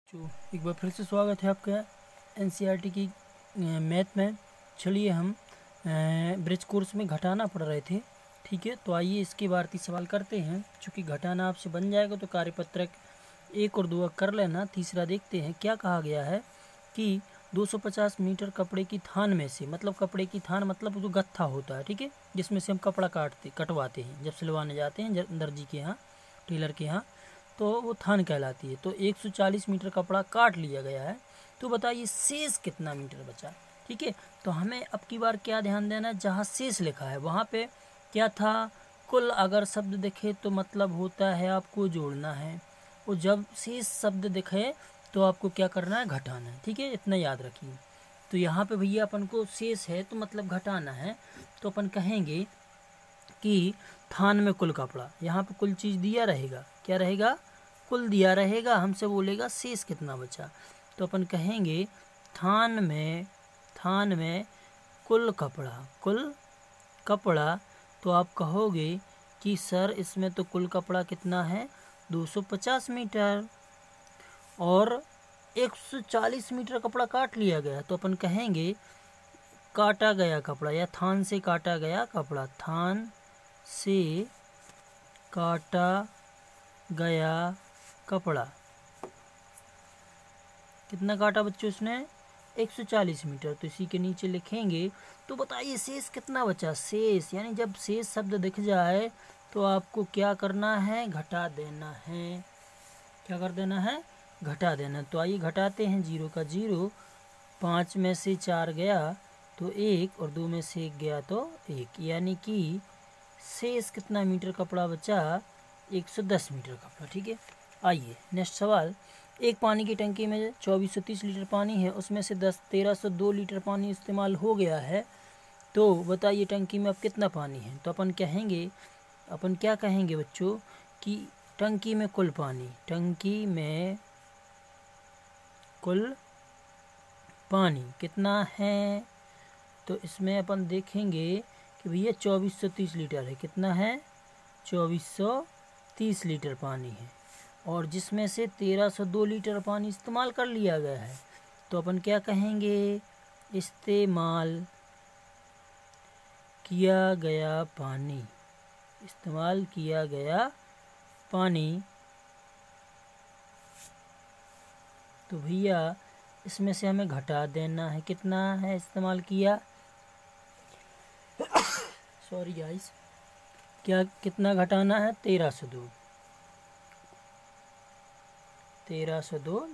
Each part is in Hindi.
तो एक बार फिर से स्वागत है आपका एनसीईआरटी की मैथ में। चलिए हम ब्रिज कोर्स में घटाना पढ़ रहे थे, ठीक है। तो आइए इसके भारतीय सवाल करते हैं। चूँकि घटाना आपसे बन जाएगा तो कार्यपत्रक 1 और 2 कर लेना। तीसरा देखते हैं क्या कहा गया है कि 250 मीटर कपड़े की थान में से, मतलब कपड़े की थान मतलब जो गत्था होता है, ठीक है, जिसमें से हम कपड़ा कटवाते हैं जब सिलवाने जाते हैं दर्जी के यहाँ, टेलर के यहाँ, तो वो थान कहलाती है। तो 140 मीटर कपड़ा काट लिया गया है। तो बताइए शेष कितना मीटर बचा, ठीक है। तो हमें अब की बार क्या ध्यान देना है, जहाँ शेष लिखा है वहाँ पे क्या था, कुल अगर शब्द दिखे तो मतलब होता है आपको जोड़ना है, और जब शेष शब्द दिखे तो आपको क्या करना है, घटाना है, ठीक है। इतना याद रखिए। तो यहाँ पे भैया अपन को शेष है तो मतलब घटाना है। तो अपन कहेंगे कि थान में कुल कपड़ा, यहाँ पे कुल चीज़ दिया रहेगा, क्या रहेगा, कुल दिया रहेगा। हमसे बोलेगा शेष कितना बचा। तो अपन कहेंगे थान में कुल कपड़ा। तो आप कहोगे कि सर इसमें तो कुल कपड़ा कितना है, 250 मीटर, और 140 मीटर कपड़ा काट लिया गया। तो अपन कहेंगे काटा गया कपड़ा, या थान से काटा गया कपड़ा, थान से काटा गया कपड़ा कितना काटा बच्चों उसने, 140 मीटर। तो इसी के नीचे लिखेंगे। तो बताइए शेष कितना बचा। शेष यानी जब शेष शब्द दिख जाए तो आपको क्या करना है, घटा देना है। क्या कर देना है, घटा देना। तो आइए घटाते हैं। 0 का 0, 5 में से 4 गया तो 1, और 2 में से 1 गया तो 1, यानी कि शेष कितना मीटर कपड़ा बचा, 110 मीटर कपड़ा, ठीक है। आइए नेक्स्ट सवाल। एक पानी की टंकी में 2430 लीटर पानी है, उसमें से 1302 लीटर पानी इस्तेमाल हो गया है। तो बताइए टंकी में अब कितना पानी है। तो अपन क्या कहेंगे बच्चों कि टंकी में कुल पानी, टंकी में कुल पानी कितना है। तो इसमें अपन देखेंगे कि भैया 2430 लीटर है। कितना है, 2430 लीटर पानी है, और जिसमें से 1302 लीटर पानी इस्तेमाल कर लिया गया है। तो अपन क्या कहेंगे, इस्तेमाल किया गया पानी, इस्तेमाल किया गया पानी। तो भैया इसमें से हमें घटा देना है, कितना है इस्तेमाल किया, सॉरी गाइस, क्या कितना घटाना है, 1302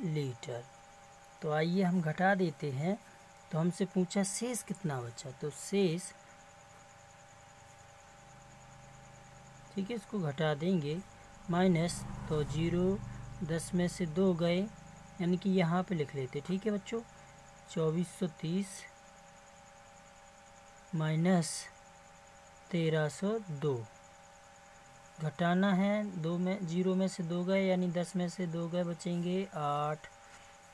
लीटर। तो आइए हम घटा देते हैं। तो हमसे पूछा शेष कितना बचा। तो शेष, ठीक है, इसको घटा देंगे, माइनस, तो 0, 10 में से 2 गए, यानी कि यहाँ पे लिख लेते, ठीक है बच्चों, 2430 माइनस 1302, घटाना है। 0 में से 2 गए, यानी 10 में से 2 गए, बचेंगे 8।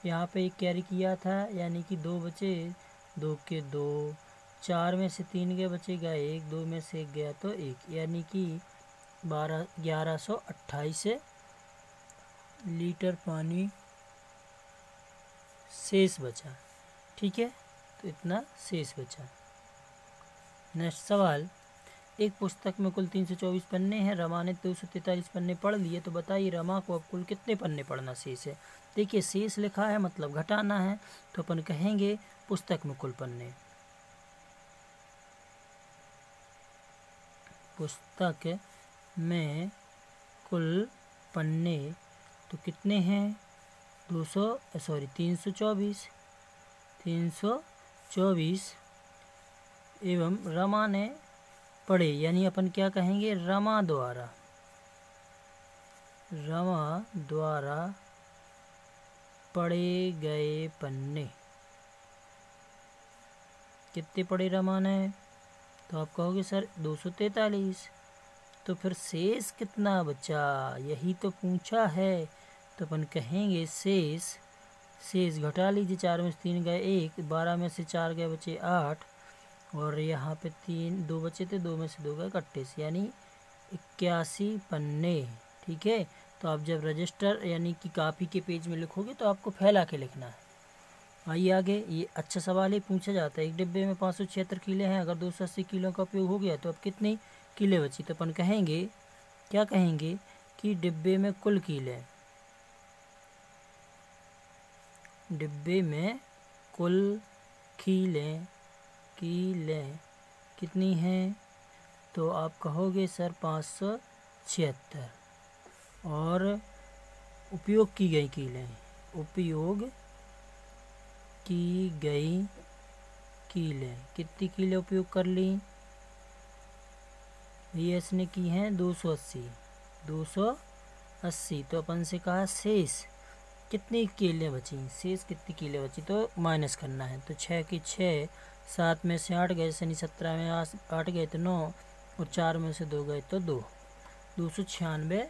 यहाँ पे एक कैरी किया था, यानी कि 2 बचे, 2 के 2, 4 में से 3 गए, बचेगा 1, 2 में से 1 गया तो 1, यानी कि 1128 लीटर पानी शेष बचा, ठीक है। तो इतना शेष बचा। नेक्स्ट सवाल। एक पुस्तक में कुल 324 पन्ने हैं, रमा ने 243 पन्ने पढ़ लिए। तो बताइए रमा को अब कुल कितने पन्ने पढ़ना शेष है। देखिए शेष लिखा है मतलब घटाना है। तो अपन कहेंगे पुस्तक में कुल पन्ने, पुस्तक में कुल पन्ने तो कितने हैं, 324 एवं रमा ने पढ़े, यानी अपन क्या कहेंगे, रमा द्वारा पढ़े गए पन्ने कितने पढ़े रमा ने। तो आप कहोगे सर 243। तो फिर शेष कितना बचा, यही तो पूछा है। तो अपन कहेंगे शेष घटा लीजिए, 4 में से 3 गए 1, 12 में से 4 गए, बचे 8, और यहाँ पे 2 बचे थे, 2 में से 2 गए 28, यानी 81 पन्ने, ठीक है। तो आप जब रजिस्टर यानी कि कॉपी के पेज में लिखोगे तो आपको फैला के लिखना है। आइए आगे, ये अच्छा सवाल ही पूछा जाता है। एक डिब्बे में 576 कीले हैं, अगर 280 किलो का उपयोग हो गया तो अब कितनी कीले बची? तो अपन कहेंगे, क्या कहेंगे कि डिब्बे में कुल कीले, डिब्बे में कुल कीले कितनी हैं? तो आप कहोगे सर 576। और उपयोग की गई कीले, उपयोग की गई कीले, कितनी कीले उपयोग कर ली? भैया इसने की हैं 280। तो अपन से कहा शेष कितनी कीले बची, शेष कितनी कीले बची, तो माइनस करना है। तो 6 की 6, 7 में से 8 गए, शनि 17 में 8 गए तो 9, और 4 में से 2 गए तो 2, 296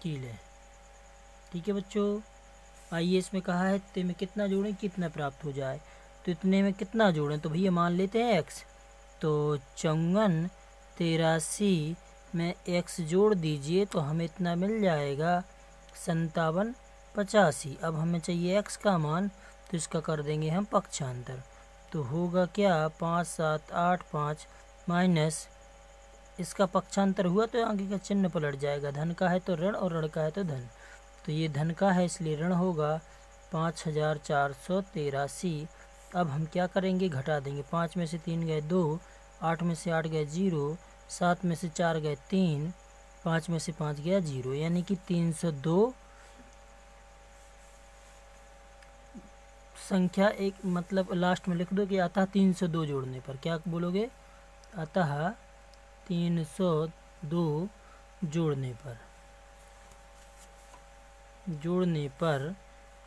कीले। ठीक है बच्चों। आइए, इसमें कहा है इतने में कितना जोड़ें कितना प्राप्त हो जाए। तो इतने में कितना जोड़ें? तो भैया मान लेते हैं x, तो 54 83 में x जोड़ दीजिए तो हमें इतना मिल जाएगा 57 85। अब हमें चाहिए x का मान, तो इसका कर देंगे हम पक्षांतर। तो होगा क्या, 5 7 8 5 माइनस, इसका पक्षांतर हुआ तो आगे का चिन्ह पलट जाएगा, धन का है तो ऋण और ऋण का है तो धन। तो ये धन का है इसलिए ऋण होगा 5483। अब हम क्या करेंगे, घटा देंगे। 5 में से 3 गए 2, 8 में से 8 गए 0, 7 में से 4 गए 3, 5 में से 5 गया 0, यानी कि 302 संख्या एक, मतलब लास्ट में लिख दो कि अतः 302 जोड़ने पर, क्या बोलोगे, अतः 302 जोड़ने पर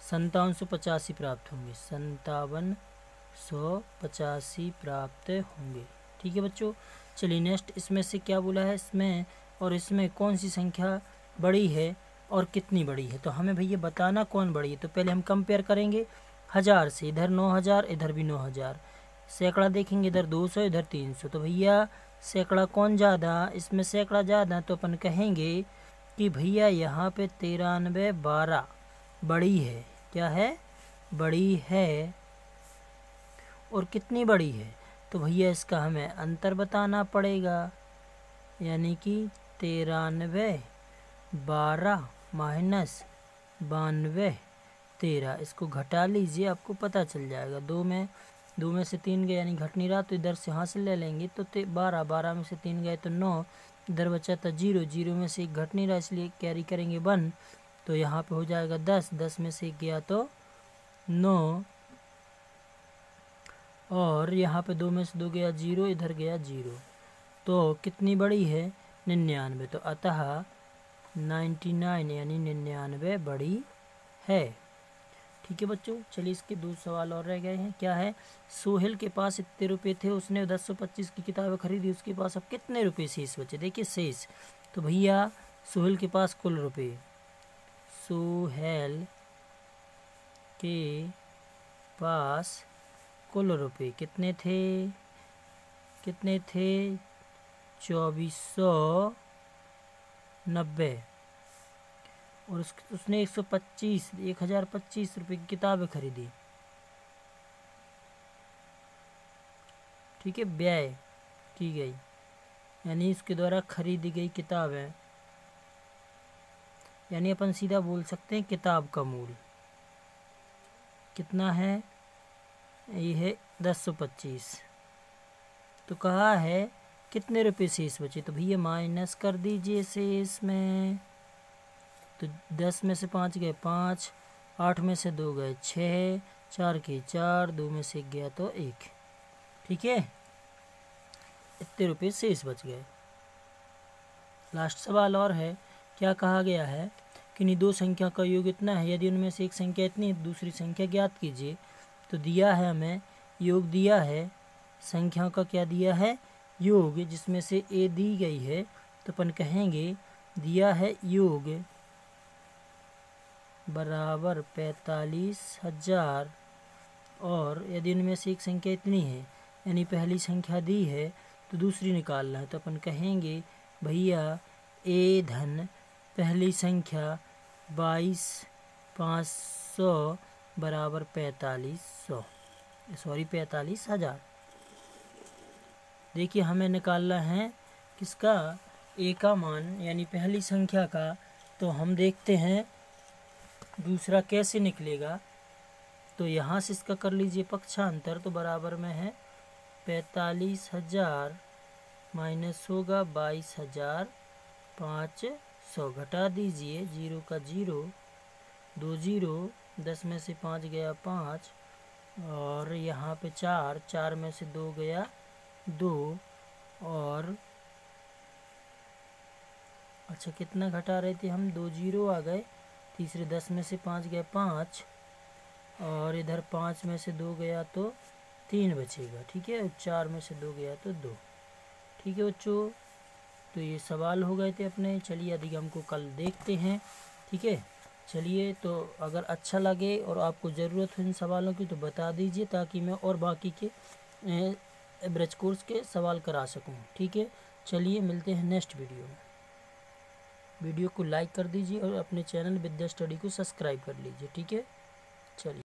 5785 प्राप्त होंगे, 5785 प्राप्त होंगे। ठीक है बच्चों। चलिए नेक्स्ट, इसमें से क्या बोला है, इसमें और इसमें कौन सी संख्या बड़ी है और कितनी बड़ी है? तो हमें भैया बताना कौन बड़ी है। तो पहले हम कंपेयर करेंगे 1000 से, इधर 9000 इधर भी 9000, सैकड़ा देखेंगे, इधर 200 इधर 300, तो भैया सैकड़ा कौन ज़्यादा, इसमें सैकड़ा ज़्यादा। तो अपन कहेंगे कि भैया यहाँ पे 93 12 बड़ी है, क्या है, बड़ी है। और कितनी बड़ी है? तो भैया इसका हमें अंतर बताना पड़ेगा, यानी कि 93 12 माइनस 92 13, इसको घटा लीजिए, आपको पता चल जाएगा। 2 में से 3 गए यानी घट नहीं रहा, तो इधर से हासिल ले लेंगे, तो 12 में से 3 गए तो 9, इधर बचा था 0, 0 में से 1 घट नहीं रहा इसलिए कैरी करेंगे 1, तो यहाँ पे हो जाएगा 10, 10 में से 1 गया तो 9, और यहाँ पे 2 में से 2 गया 0, इधर गया 0, तो कितनी बड़ी है, 99। तो अतः 99 यानी 99 बड़ी है। ठीक है बच्चों। चलिए इसके 2 सवाल और रह गए हैं। क्या है, सोहेल के पास इतने रुपए थे, उसने 1025 की किताबें खरीदी, उसके पास अब कितने रुपए शेष बचे? देखिए शेष, तो भैया सोहेल के पास कुल रुपए, सोहेल के पास कुल रुपए कितने थे, 2490, और उसने 1025 रुपये की किताबें खरीदी। ठीक है, व्यय की गई यानी इसके द्वारा खरीदी गई किताबें, यानी अपन सीधा बोल सकते हैं किताब का मूल्य कितना है, ये है 1025। तो कहा है कितने रुपए शेष बचे? तो भैया माइनस कर दीजिए शेष में। तो 10 में से 5 गए 5, 8 में से 2 गए 6, 4 के 4, 2 में से 1 गया तो 1। ठीक है, इतने रुपए शेष बच गए। लास्ट सवाल और है, क्या कहा गया है कि नहीं 2 संख्या का योग इतना है, यदि उनमें से एक संख्या इतनी है दूसरी संख्या ज्ञात कीजिए। तो दिया है हमें योग, दिया है संख्याओं का, क्या दिया है, योग, जिसमें से ए दी गई है। तो अपन कहेंगे दिया है योग बराबर 45,000, और यदि इनमें से एक संख्या इतनी है, यानी पहली संख्या दी है तो दूसरी निकालना है। तो अपन कहेंगे भैया ए धन पहली संख्या 22,500 बराबर 4500, सॉरी 45,000। देखिए हमें निकालना है किसका, ए का मान यानी पहली संख्या का। तो हम देखते हैं दूसरा कैसे निकलेगा। तो यहाँ से इसका कर लीजिए पक्षांतर, तो बराबर में है 45,000 माइनस होगा 22,500, घटा दीजिए, 0 का 0, 2 0, 10 में से 5 गया 5, और यहाँ पे 4, 4 में से 2 गया 2, और अच्छा कितना घटा रहे थे हम, 2 0 आ गए, तीसरे 10 में से 5 गया 5, और इधर 5 में से 2 गया तो 3 बचेगा, ठीक है, 4 में से 2 गया तो 2। ठीक है बच्चों, तो ये सवाल हो गए थे अपने। चलिए अधिगम को कल देखते हैं, ठीक है। चलिए, तो अगर अच्छा लगे और आपको ज़रूरत हो इन सवालों की तो बता दीजिए, ताकि मैं और बाकी के ब्रज कोर्स के सवाल करा सकूं, ठीक है। चलिए मिलते हैं नेक्स्ट वीडियो में। वीडियो को लाइक कर दीजिए और अपने चैनल विद्या स्टडी को सब्सक्राइब कर लीजिए, ठीक है। चलिए।